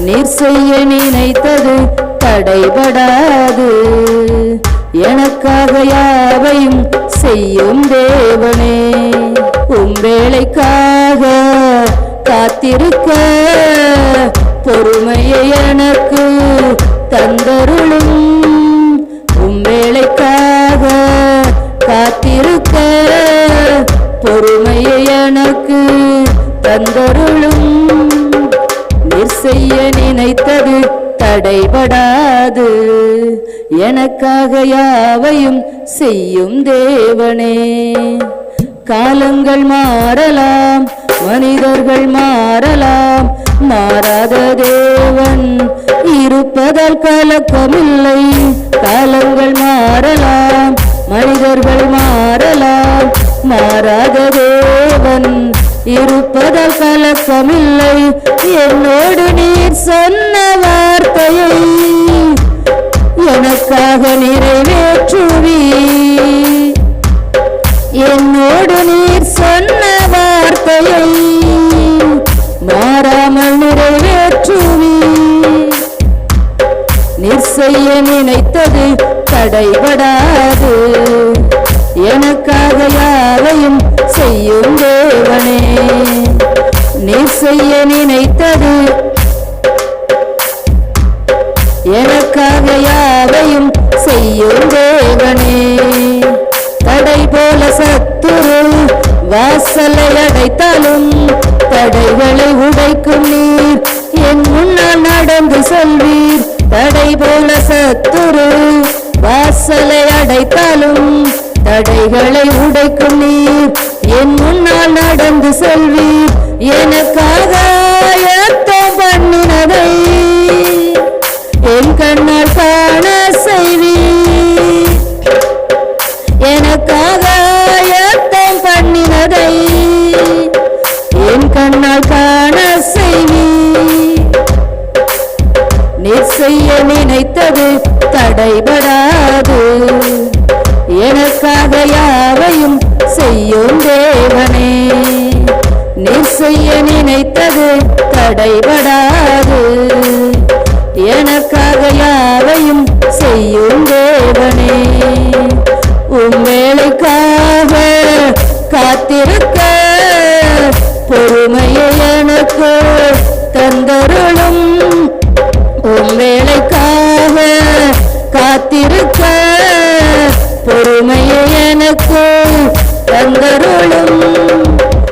நீர் செய்ய நினைத்தது தடைபடாது. எனக்காக யாவையும் செய்யும் தேவனே, உம் வேளைக்காக காத்திருக்க பொறுமையை எனக்கு தந்தருளும். உம் வேளைக்காக காத்திருக்க பொறுமையை எனக்கு தந்தருளும். நீர் செய்ய நினைத்தது தடைபடாது. எனக்காக யாவையும் செய்யும் தேவனே. காலங்கள் மாறலாம், மனிதர்கள் மாறலாம், மாறாத தேவன் இருப்பதால் கலக்கமில்லை. காலங்கள் மாறலாம், மனிதர்கள் மாறலாம், மாறாத தேவன் இருப்பதால் கலக்கமில்லை. என்னோடு நீர் சொன்ன வார்த்தையை எனக்காக நிறைவேற்றுவீர். என்னோடு நீர் சொன்ன வார்த்தையை மாறாமல் நிறைவேற்றுவீர். நீர் செய்ய நினைத்தது தடைபடாது. எனக்காக யாவையும் செய்யும் தேவனே. நீர் செய்ய நினைத்தது எனக்காக யாவையும் செய்யும் தேவனே. தடை போல சத்துரு வாசலை அடைத்தாலும் தடைகளை உடைக்கும் நீர் என் முன்னால் நடந்து செல்வீர். தடை போல சத்துரு வாசலை அடைத்தாலும் தடைகளை உடைக்கும் நீர் என் முன்னால் நடந்து செல்வீர். எனக்காக யுத்தம் பண்ணினதை என் கண்ணால் காண செய்வீர். எனக்காக யுத்தம் பண்ணினதை என் கண்ணால் காண செய்வீர். நீர் செய்ய நினைத்தது தடைபடாது. எனக்காக யாவையும் செய்யும் தேவனே. நீர் செய்ய நினைத்தது தடைபடாது. எனக்காக யாவையும் செய்யும் தேவனே. உம் வேளைக்காக காத்திருக்க